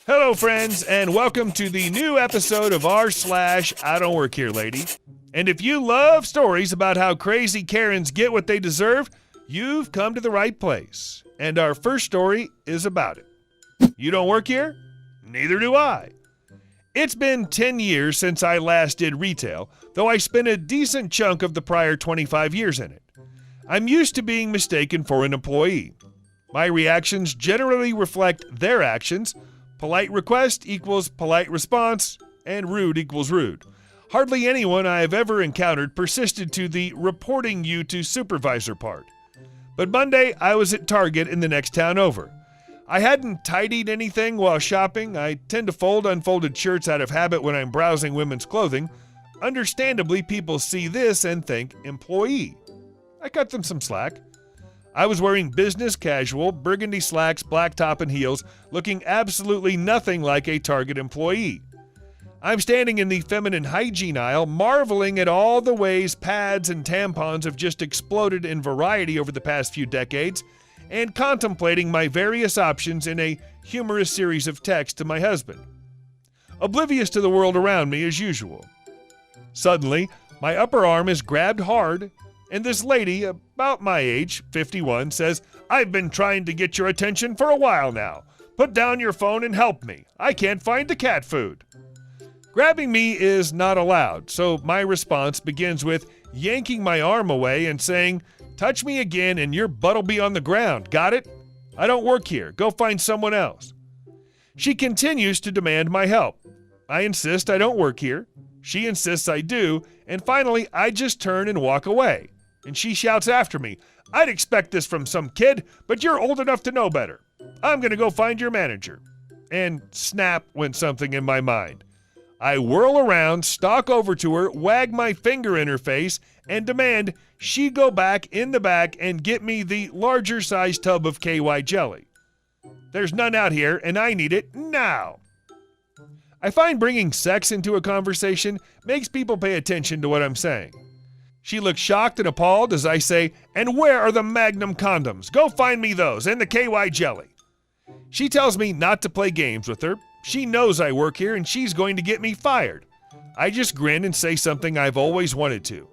Hello, friends, and welcome to the new episode of r/IDontWorkHereLady. And if you love stories about how crazy Karens get what they deserve, you've come to the right place. And our first story is about it. You don't work here? Neither do I. It's been 10 years since I last did retail, though I spent a decent chunk of the prior 25 years in it. I'm used to being mistaken for an employee. My reactions generally reflect their actions. Polite request equals polite response, and rude equals rude. Hardly anyone I have ever encountered persisted to the reporting you to supervisor part. But Monday, I was at Target in the next town over. I hadn't tidied anything while shopping. I tend to fold unfolded shirts out of habit when I'm browsing women's clothing. Understandably, people see this and think employee. I cut them some slack. I was wearing business casual, burgundy slacks, black top and heels, looking absolutely nothing like a Target employee. I'm standing in the feminine hygiene aisle, marveling at all the ways pads and tampons have just exploded in variety over the past few decades, and contemplating my various options in a humorous series of texts to my husband. Oblivious to the world around me as usual. Suddenly, my upper arm is grabbed hard, and this lady, about my age, 51, says, "I've been trying to get your attention for a while now. Put down your phone and help me. I can't find the cat food." Grabbing me is not allowed, so my response begins with yanking my arm away and saying, "Touch me again and your butt'll be on the ground. Got it? I don't work here. Go find someone else." She continues to demand my help. I insist I don't work here. She insists I do, and finally I just turn and walk away. And she shouts after me, "I'd expect this from some kid, but you're old enough to know better. I'm going to go find your manager." And snap went something in my mind. I whirl around, stalk over to her, wag my finger in her face, and demand she go back in the back and get me the larger size tub of KY jelly. There's none out here, and I need it now. I find bringing sex into a conversation makes people pay attention to what I'm saying. She looks shocked and appalled as I say, "And where are the Magnum condoms? Go find me those and the KY jelly." She tells me not to play games with her. She knows I work here and she's going to get me fired. I just grin and say something I've always wanted to.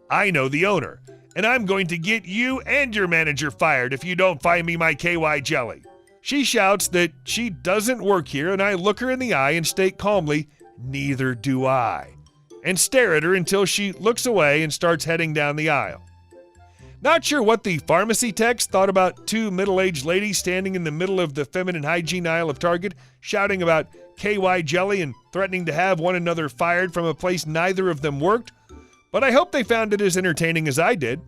"I know the owner, and I'm going to get you and your manager fired if you don't find me my KY jelly." She shouts that she doesn't work here, and I look her in the eye and state calmly, "Neither do I," and stare at her until she looks away and starts heading down the aisle. Not sure what the pharmacy techs thought about two middle-aged ladies standing in the middle of the feminine hygiene aisle of Target, shouting about KY jelly and threatening to have one another fired from a place neither of them worked, but I hope they found it as entertaining as I did.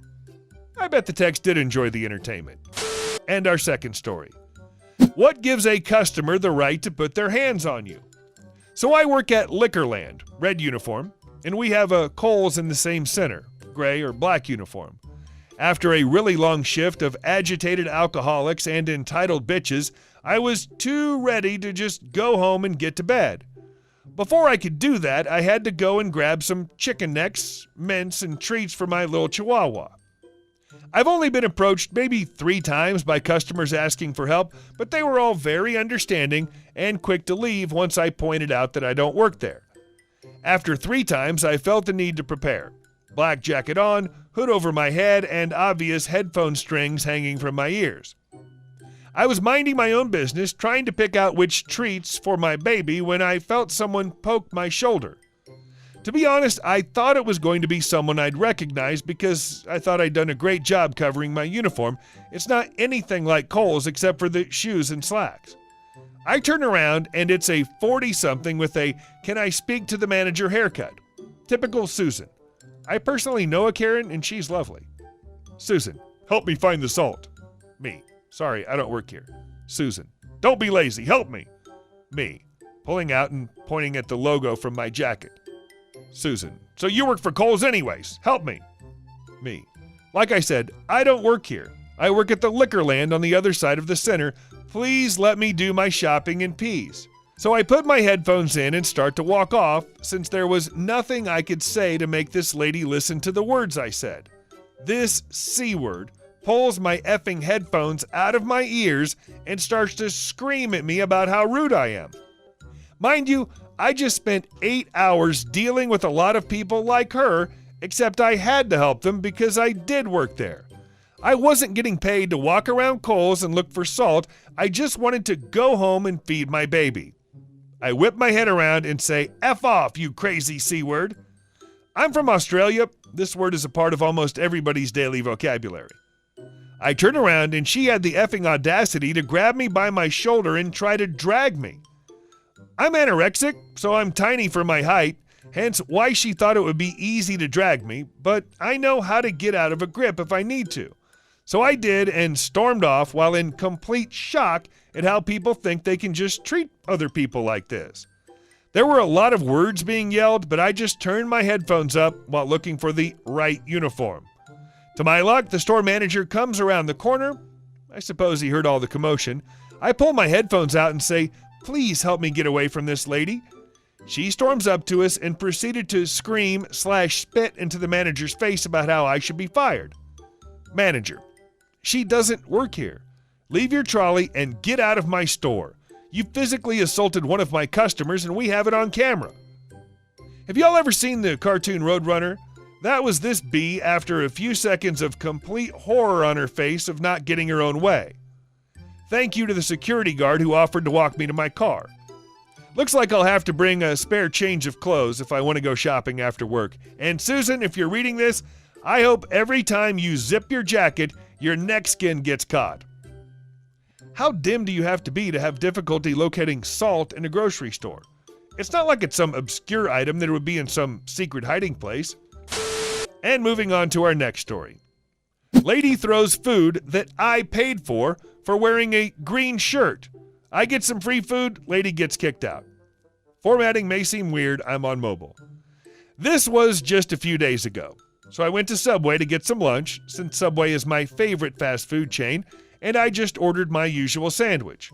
I bet the techs did enjoy the entertainment. And our second story. What gives a customer the right to put their hands on you? So I work at Liquorland, red uniform, and we have a Kohl's in the same center, gray or black uniform. After a really long shift of agitated alcoholics and entitled bitches, I was too ready to just go home and get to bed. Before I could do that, I had to go and grab some chicken necks, mints, and treats for my little chihuahua. I've only been approached maybe 3 times by customers asking for help, but they were all very understanding and quick to leave once I pointed out that I don't work there. After 3 times, I felt the need to prepare. Black jacket on, hood over my head, and obvious headphone strings hanging from my ears. I was minding my own business, trying to pick out which treats for my baby when I felt someone poke my shoulder. To be honest, I thought it was going to be someone I'd recognize because I thought I'd done a great job covering my uniform. It's not anything like Kohl's except for the shoes and slacks. I turn around and it's a 40-something with a "Can I speak to the manager" haircut. Typical Susan. I personally know a Karen and she's lovely. Susan, "Help me find the salt." Me, "Sorry, I don't work here." Susan, "Don't be lazy, help me." Me, pulling out and pointing at the logo from my jacket. Susan, "So you work for Kohl's anyways, help me." Me, "Like I said, I don't work here. I work at the Liquorland on the other side of the center. Please let me do my shopping in peace." So I put my headphones in and start to walk off, since there was nothing I could say to make this lady listen to the words I said. This C word pulls my effing headphones out of my ears and starts to scream at me about how rude I am. Mind you, I just spent 8 hours dealing with a lot of people like her, except I had to help them because I did work there. I wasn't getting paid to walk around Kohl's and look for salt. I just wanted to go home and feed my baby. I whip my head around and say, F off, you crazy C-word. I'm from Australia. This word is a part of almost everybody's daily vocabulary. I turn around and she had the effing audacity to grab me by my shoulder and try to drag me. I'm anorexic, so I'm tiny for my height, hence why she thought it would be easy to drag me, but I know how to get out of a grip if I need to. So I did and stormed off while in complete shock at how people think they can just treat other people like this. There were a lot of words being yelled, but I just turned my headphones up while looking for the right uniform. To my luck, the store manager comes around the corner. I suppose he heard all the commotion. I pull my headphones out and say, "Please help me get away from this lady." She storms up to us and proceeded to scream/spit into the manager's face about how I should be fired. Manager: "She doesn't work here. Leave your trolley and get out of my store. You physically assaulted one of my customers and we have it on camera." Have y'all ever seen the cartoon Roadrunner? That was this bee after a few seconds of complete horror on her face of not getting her own way. Thank you to the security guard who offered to walk me to my car. Looks like I'll have to bring a spare change of clothes if I want to go shopping after work. And Susan, if you're reading this, I hope every time you zip your jacket, your neck skin gets caught. How dim do you have to be to have difficulty locating salt in a grocery store? It's not like it's some obscure item that would be in some secret hiding place. And moving on to our next story. Lady throws food that I paid for wearing a green shirt. I get some free food, lady gets kicked out. Formatting may seem weird, I'm on mobile. This was just a few days ago. So I went to Subway to get some lunch, since Subway is my favorite fast food chain, and I just ordered my usual sandwich.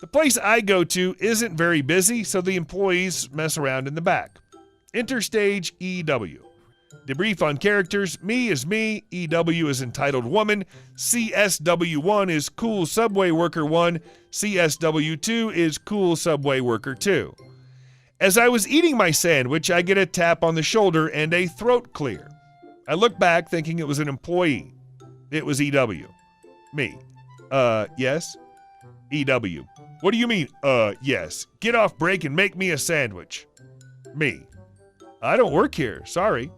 The place I go to isn't very busy, so the employees mess around in the back. Enter stage EW. Debrief on characters: me is me, EW is entitled woman, CSW1 is cool Subway worker 1, CSW2 is cool Subway worker 2. As I was eating my sandwich, I get a tap on the shoulder and a throat clear. I look back thinking it was an employee. It was EW. Me. Yes? EW. What do you mean, yes? Get off break and make me a sandwich. Me. I don't work here, sorry.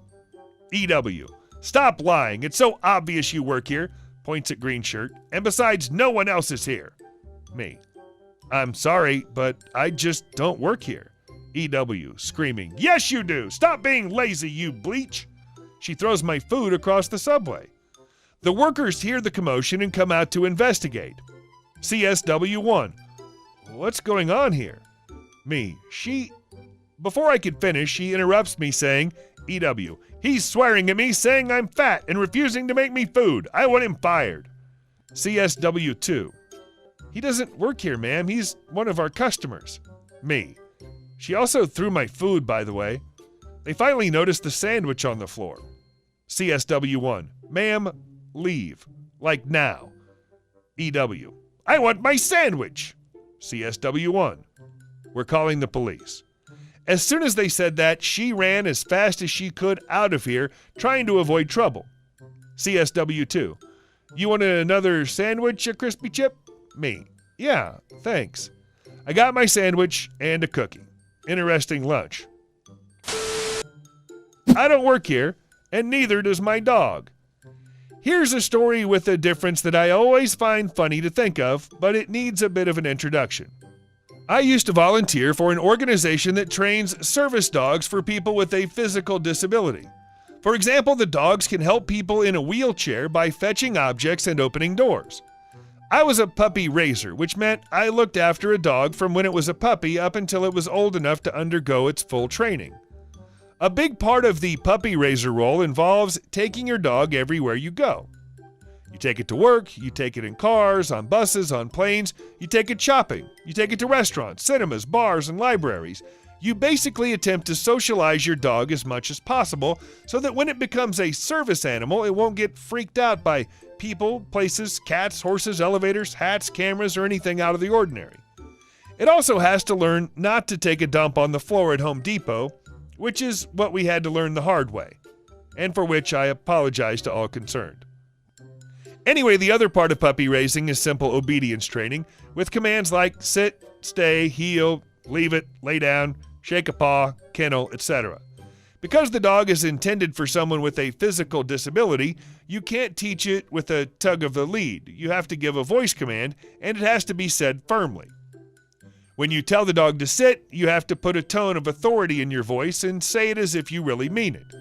EW. Stop lying, it's so obvious you work here. Points at green shirt. And besides, no one else is here. Me. I'm sorry, but I just don't work here. EW. Screaming, yes you do! Stop being lazy, you bleach! She throws my food across the subway. The workers hear the commotion and come out to investigate. CSW1. What's going on here? Me. Before I could finish, she interrupts me saying, EW. He's swearing at me, saying I'm fat and refusing to make me food. I want him fired. CSW2. He doesn't work here, ma'am. He's one of our customers. Me. She also threw my food, by the way. They finally noticed the sandwich on the floor. CSW1. Ma'am, leave. Like now. EW. I want my sandwich. CSW1. We're calling the police. As soon as they said that, she ran as fast as she could out of here, trying to avoid trouble. CSW2. You want another sandwich, a crispy chip? Me. Yeah, thanks. I got my sandwich and a cookie. Interesting lunch. I don't work here, and neither does my dog. Here's a story with a difference that I always find funny to think of, but it needs a bit of an introduction. I used to volunteer for an organization that trains service dogs for people with a physical disability. For example, the dogs can help people in a wheelchair by fetching objects and opening doors. I was a puppy raiser, which meant I looked after a dog from when it was a puppy up until it was old enough to undergo its full training. A big part of the puppy raiser role involves taking your dog everywhere you go. You take it to work, you take it in cars, on buses, on planes, you take it shopping, you take it to restaurants, cinemas, bars, and libraries. You basically attempt to socialize your dog as much as possible so that when it becomes a service animal, it won't get freaked out by people, places, cats, horses, elevators, hats, cameras, or anything out of the ordinary. It also has to learn not to take a dump on the floor at Home Depot, which is what we had to learn the hard way, and for which I apologize to all concerned. Anyway, the other part of puppy raising is simple obedience training, with commands like sit, stay, heel, leave it, lay down, shake a paw, kennel, etc. Because the dog is intended for someone with a physical disability, you can't teach it with a tug of the lead. You have to give a voice command, and it has to be said firmly. When you tell the dog to sit, you have to put a tone of authority in your voice and say it as if you really mean it.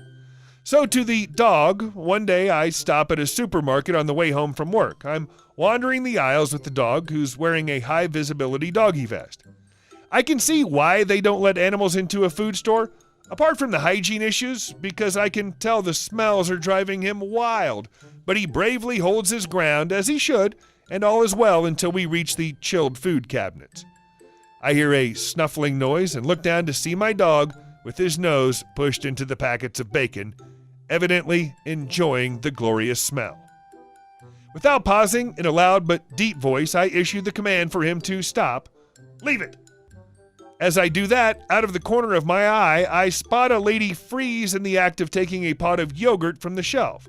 So to the dog, one day I stop at a supermarket on the way home from work. I'm wandering the aisles with the dog, who's wearing a high-visibility doggy vest. I can see why they don't let animals into a food store, apart from the hygiene issues, because I can tell the smells are driving him wild. But he bravely holds his ground, as he should, and all is well until we reach the chilled food cabinets. I hear a snuffling noise and look down to see my dog with his nose pushed into the packets of bacon, evidently enjoying the glorious smell. Without pausing, in a loud but deep voice, I issue the command for him to stop. Leave it! As I do that, out of the corner of my eye, I spot a lady freeze in the act of taking a pot of yogurt from the shelf.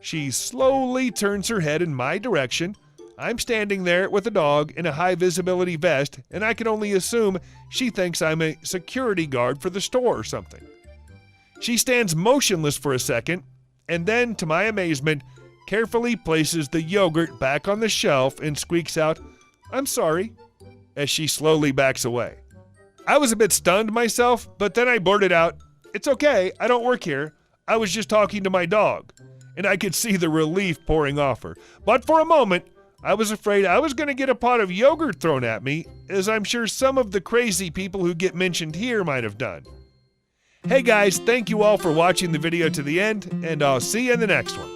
She slowly turns her head in my direction. I'm standing there with a dog in a high-visibility vest, and I can only assume she thinks I'm a security guard for the store or something. She stands motionless for a second, and then, to my amazement, carefully places the yogurt back on the shelf and squeaks out, "I'm sorry," as she slowly backs away. I was a bit stunned myself, but then I blurted out, "It's okay, I don't work here. I was just talking to my dog." And I could see the relief pouring off her. But for a moment, I was afraid I was going to get a pot of yogurt thrown at me, as I'm sure some of the crazy people who get mentioned here might have done. Hey guys, thank you all for watching the video to the end, and I'll see you in the next one.